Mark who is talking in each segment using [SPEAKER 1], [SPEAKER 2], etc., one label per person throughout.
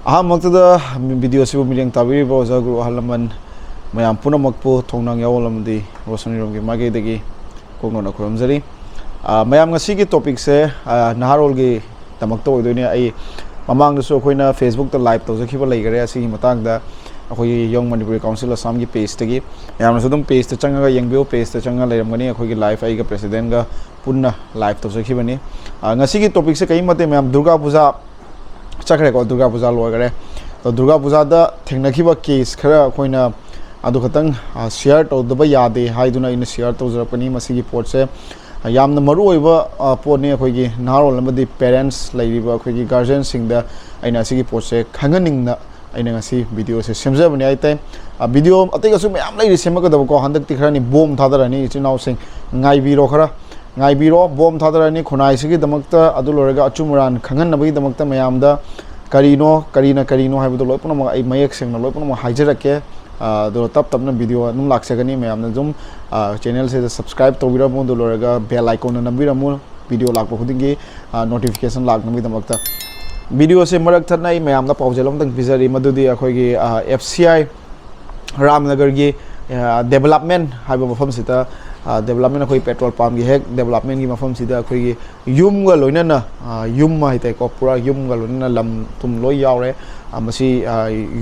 [SPEAKER 1] Ahamagtada video sibu milyang tabiri ba oza guru halaman mayam punamakpo thongnang yawalamdi rosaniromgi magedagi kongno na kuramjari mayam ngasi gi topic se naharol gi tamakto oidone ai mamang so khoina Facebook ta live tawjakhiba leigare asi matangda akhoi young manipuri council assam gi page tagi mayam sudum page ta changa yengbio page ta changa leiramgani akhoi gi live ai ga president ga punna live tawjakhibani ngasi gi topic se kai mate mayam durga puja chakre ko durga puja logare to durga puja da thengnakiba case khara koina adu khatang share to daba yade haiduna in share to jarapani masigi pot se yamna maru oiba pot ne khoi gi narol amadi parents laiba khoi gi guardian singda aina sigi pot se khanganing na aina ngasi video se semjabani aite video atai gasu mayam lai semaga daba ko handak tikhrani bom thadarani chinau sing ngai biro khara ngai biro bom thadarani khunai sigi damakta adu loraga achumuran khangan nabi damakta mayamda karino haibdo loipuna ma ai mayek sengna loipuna ma haijarake do tapna video num laksagani mayamna zum channel se subscribe tobira mo do loraga bell icon na nabira mo video lakpa khudingi notification lakna bi damakta video se marak thanai mayamna paujelom tang bizari madudi akhoi gi FCI Ramnagar gi development haiba mafam sita development akhoi petrol pump gi hek development gi mafam sida akhoi gi yum ga loina na yum ma hitai ko pura yum ga loina lam tum loi yaure amasi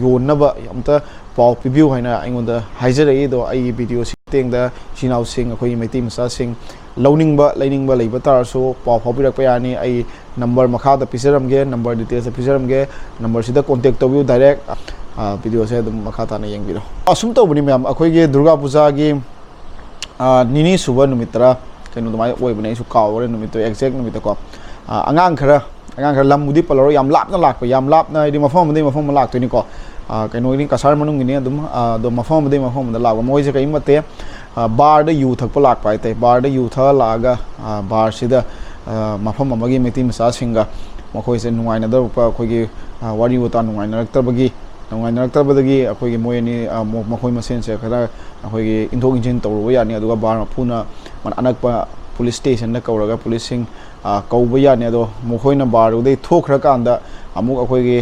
[SPEAKER 1] yonnaba amta pau pibiu haina aingonda haijarei do ai video siteng da chinau sing akhoi meiti masa sing launingba leiba tar so pau phabirak pa yani ai number makha da pisaram ge number details pisaram ge number sida contact tobiu direct video se dum makha ta na yengbiro asum to buni mem akhoi ge durga puja gi nini suba numitra kaino dumai oibane su kawre numito exact numito ko angang khara lamudi paloro yam lapna lakpa idi mafam lak to ni ko kaino ni kasar manung ni dum do mafam da lak moi je kai mate bar da yu thak pa lak pai te bar da yu tha laga bar sida mafam amagi meti masa singa makhoi se nungai na da pa khoi gi wari uta nungai na raktabagi nangainaraktabadagi akhoi gi moyani makhoi masen se khara akhoi gi indhok injin tawru yani aduga bar phuna man anakpa police station na kawraga policing kawba yani ado mokhoina bar udai thokhra kanda amuk akhoi gi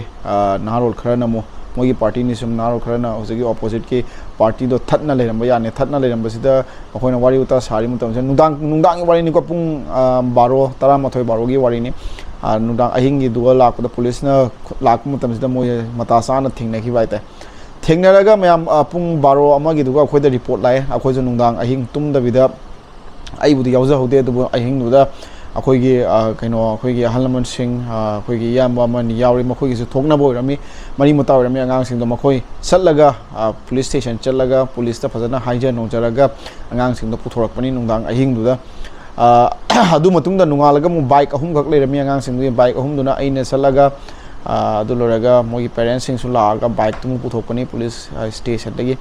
[SPEAKER 1] naharol khara na mo mogi party ni sum naharol khara na hojagi opposite ki party do thatna leramba yani thatna leramba sida akhoina wari uta sari mutam se nungdang wari ni ko pung 12 13 12 gi wari ni nudang ahingi duga lakpada police na lakpa mutam sida moi matasa na thingna ki baite thengnaraga mayam pung 12 amagi duga khoida report lai akhoi jo nudang ahing tumda bida ai budi yauja hode du ahing nuda akhoi gi kaino akhoi gi halman sing akhoi gi yamba man yauri makhoi gi thokna boy rami mari mutaw rami angang sing do makhoi sallaga police station challaga police ta phajana haija nongjaraga angang sing do puthorak pani nudang ahing duda adu matungda nungalaga mu bike ahum gak lerami angang sing du bike ahum duna aina salaga adu loraga mogi parents sing su laga bike tumu puthokani police station dagi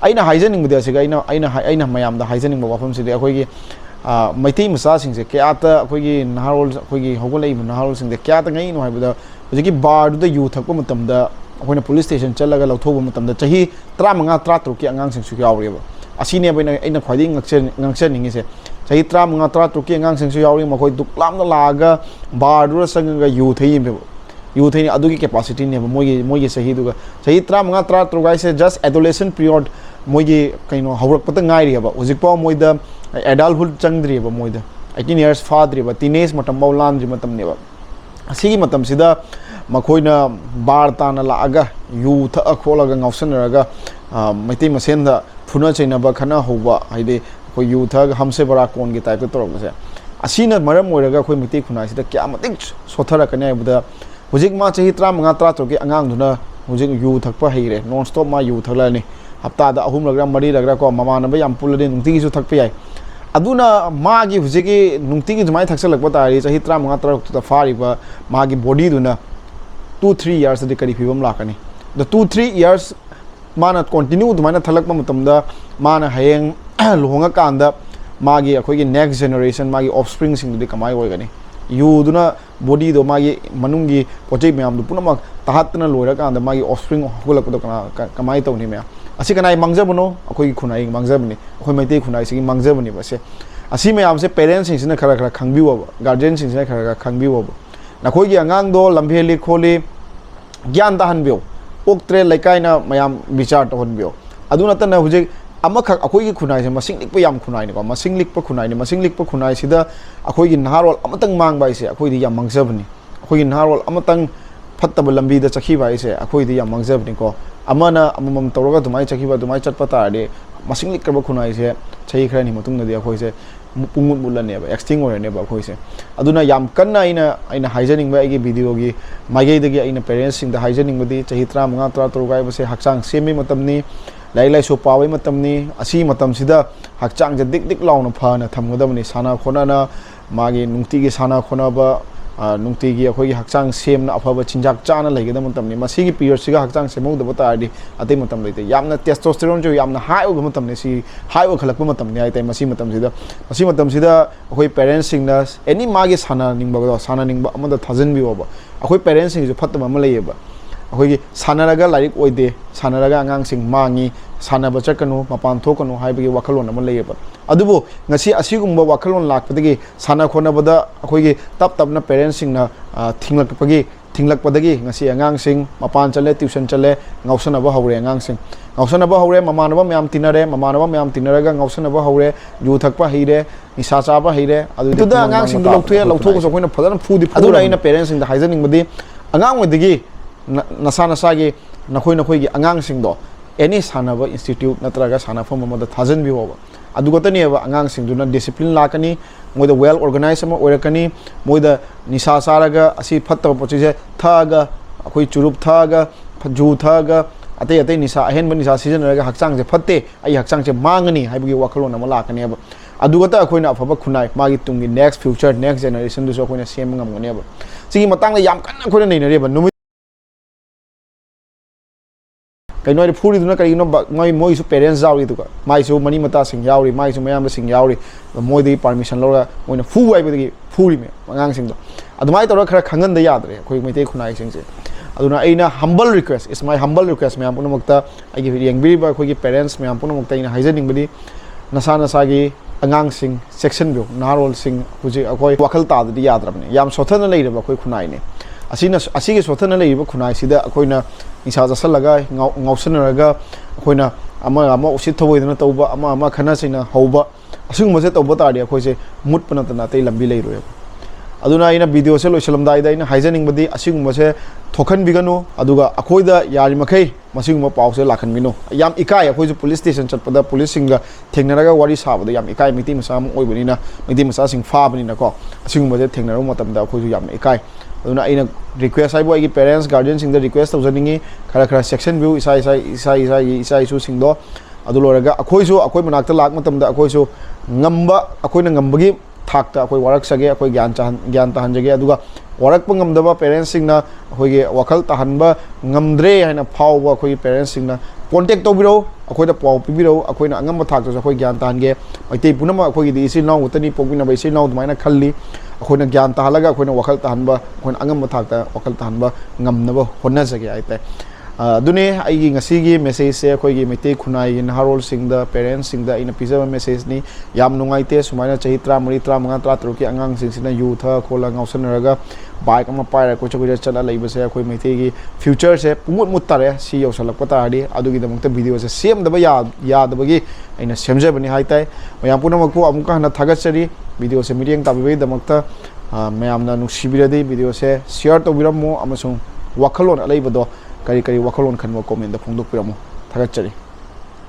[SPEAKER 1] aina haijaning bida siga aina mayam da haijaning ba wafam sidi akhoi gi maitei masa sing se kya ta akhoi gi naharol akhoi gi hogolai naharol sing de kya ta ngai no haibda hojiki bar du youth thakpa matam da akhoi police station chalaga lauthoba matam da chahi 35 33 ki angang sing su yauri ba asine ba aina khwadi ngakchen ningi se chahi 35 33 ki angang sing su yauri makhoi duklamna laga bar du sanga youth hi be youth ni adugi capacity ne mogi sahi duga sahi 35 33 gai se just adolescent period mogi kaino hawrak pata ngai ri ba ujik pa moida adulthood changdri ba moida 18 years fadri ba teenage matam baulan ri matam ne ba asigi matam sida makhoina bar ta na laaga youth akholaga ngausanaraga maitei masen da phuna chaina ba khana hoba haide ko youth ga hamse bara kon gi type to ro se asina maram moiraga khoi maitei khunai sida kya matik sothara kanya buda hujik ma chahi 35 33 ki angang duna hujik yu thakpa heire non stop ma yu thaklani hapta da ahum lagra mari lagra ko mama na ba yam pulade nungti su thakpa yai aduna ma gi hujiki nungti gi jumai thaksalakpa tari chahi 35 33 ta fari ba ma gi body duna 2-3 years de kari phibam lakani the 2-3 years mana continue dumana thalakpa matamda mana hayeng lohonga kanda magi akhoi gi next generation magi offspring sing de kamai oigani yuduna body do magi manungi project mayam du punamak tahatna loira ka anda magi offspring hugulak do kana kamai to ni me asi kanai mangjabuno akhoi khunai mangjabni akhoi maitei khunai sigi mangjabni base asi mayam se parents sing sina khara khangbiwa guardian sing sina khara khangbiwa nakhoi gi angang do lambheli kholi ज्ञान ताहनबियो ओक्ट्रे लेकाइना मयाम विचार तहनबियो अदुना तन हुजे अमखक अखोई खुनाई से मसिंग लिखप याम खुनाई ने मसिंग लिखप खुनाई सिदा अखोई नहारोल अमतंग मांग बाइसे अखोई दी याम मंगजबनी अखोई नहारोल अमतंग फत्तब लंबी द चखी बाइसे अखोई दी याम मंगजबनी को अमना अमम तौरगा दुमाई चखीबा दुमाई चटप तारदे मसिंग लिखब खुनाई से छई खरनी मतुंग दे अखोई से पुंगुत मुलनेब एक्सटिंग ओरनेब अखोई से अदुना याम कन्ना आइना हाइजनिंग बा वीडियो की माइगै दगी आइना पेरेंट्स सिंग द हाइजनिंग बदी चही 35 33 गाय बसे हक्चांग सेमी मतमनी लाइक लाइसो पावे मतमनी असी मतमसिदा हक्चांग जे दिक दिक लाउन फाना थमगदबनी साना खोना मागी नुंगतिगी साना खोनाबा नुंगतिगी अखोई हक्चांग सेमना अफबा चिंजाक चाना लेगदम मतमनी मसीगी पीरियड सिगा हक्चांग सेमौद बतारदी अतै मतम लेते यामना टेस्टोस्टेरोन जो यामना हाई ओब मतमनी सी हाई ओ खलक मतमनी आइतै मसी मतमसिदा अखोई पेरेंट्स सिंगना एनी मागी साना निंगबा अमदा थाजनबियोबा अखोई पेरेंट्स सिंग जो फत्तम अम लेयबा अखोई सानरगा लाइक ओइदे सानरगा आंगांसिंग मांगी सानब चकनु मपान थोकनु हाइबगी वखलोन अम लेयबा अदुबो ngasi asigumba wakalon lakpadagi sana khonabada akhoi tap tapna parents singna thinglakpadagi ngasi angang sing mapan chale tuition chale ngausanaba hawre angang sing ngausanaba hawre mamanaba myam tinaraga ngausanaba hawre ju thakpa heire nisa chaba heire adu da angang sing lauthok so koina phadana phudi aduna ina parents sing da haijaning badi angang odigi nasa gi nakhoi gi angang sing do any sanaba institute natraga sanafam amada thajan bi hoba अदुगतनी आगांग सिंगदुना discipline लाकनी मोइदा well organise अमा ओरकनी मोइदा निसा सारगा असि फत्तब पोचिसे थागा अखोई चुरुप थागा जू थागा अते अते निसा अहेन निसा सिजनरगा हक्चांग जे फत्ते आई हक्चांग जे मांगनी हाइबगी वखलोन अमा लाकनी अब अदुगता अखोइना अफबा खुनाई मागी तुंगी नेक्स्ट फ्यूचर नेक्स्ट जनरेशन दुसो अखोइना सेम ngam अब सिगी मतंग याम कन्न अखोइना नैनरेबा नुमि कई फूरीदुना करीनो मोइसु पेरेंट्स जाउरी दुका माइसु मनी मता सिंग याउरी माइसु मयाम सिंग याउरी मोइदि परमिशन लौरा मोइना फू वाइबदगी फूरी मे अंगांग सिंग दो अदुमाइ तौरा खरा खंगन द यादरे अखोई मैते खुनाई सिंग से अदुना अइना humble request is my humble request मयाम पुनमक्ता आइगी यंगबिरिबा अखोई पेरेंट्स मयाम पुनमक्ता इना हाइजनिंग बदी नसा नसागी अंगांग सिंग सेक्शन बियो नारोल सिंग हुजि अखोई वखल तादि यादरबने याम सोथन लेइरबा अखोई खुनाई ने असीगे सोथन लेइबा खुनाई सिदा अखोइना निसा जसलगा ngausanaraga अखोइना अमा उसित थबोइदना तौबा अमा खना सिना हौबा असुगमसे तौबा तादि अखोइसे मुटपना तना तै लंबी लेइरोय अदुना आइना वीडियो से लोइसलमदाइदा आइना हाइजनिंग बदी असुगमसे थोखन बिगनो अदुगा अखोइदा यारि मखै मसिगुम पाउसे लाखन बिनो याम इकाय अखोइजु पुलिस स्टेशन चटपदा पुलिस सिंगा थेंगनरागा वारी साबदा याम इकाय मिति मसा ओइबनिना मिति मसा सिंग फाबनिना को असुगमसे थेंगनरो मतमदा अखोइजु याम इकाय अदुना आइना रिक्वेस्ट आइबो आइगी पेरेंट्स गार्डियन सिंग द रिक्वेस्ट तौजनिंगी खरा सेक्शन व्यू इसा इशू सिंग दो अदु लोरगा अखोइसु अखोइ मनाक्ता लाक मतमदा अखोइसु ngamba अखोइना ngambagi थाकता अखोइ वारक सगे अखोइ ज्ञान ताहनजगे अदुगा वारकप ngамदबा पेरेंट्स सिंगना अखोइगे वखल ताहनबा ngамद्रे हाइना फावबा अखोइ पेरेंट्स सिंगना कांटेक्ट तौबिरो अखोइदा पाव पिबिरो अखोइना angamba थाकता अखोइ ज्ञान ताहनगे मैते पुनम अखोइगी दिसि नाउ उतनी पोबिना बैसि नाउ दुमाइना खल्ली अखोइना ज्ञान ताहलगा अखोइना वखल ताहनबा अखोइना angamba थाकता वखल ताहनबा ngамनबा होनजगे आइते दुने आइगी ngasiगी मेसेज से अखोइगी मैते खुनाई नहारोल सिंग द पेरेंट्स सिंग द इन पिजब मेसेज नि याम नुंगाइते सुमाइना चही 33 35 33 की अंगांग सिंगसिना यूथ खोला ngausanaraga बाइक अमा पाइरा कोच कोच चला लैबसे अखोइ मैतेगी फ्यूचर से पुमुत मुत्तारे सी यौसलक तारदी अदुगी दमक्ता वीडियो से सेम दबा यादबगी अइना सेमजबनी हाइताय मयाम पुनमकु अमुका हना थागतसरी वीडियो से मीडियम ताबिबे दमक्ता मयामना नुसिबिरदि वीडियो से शेयर तौबिरमो अमसुंग वखलोन अलेबदो करी वखलोन खनबो कमेंट दा फोंदोक पिरमो थागतसरी।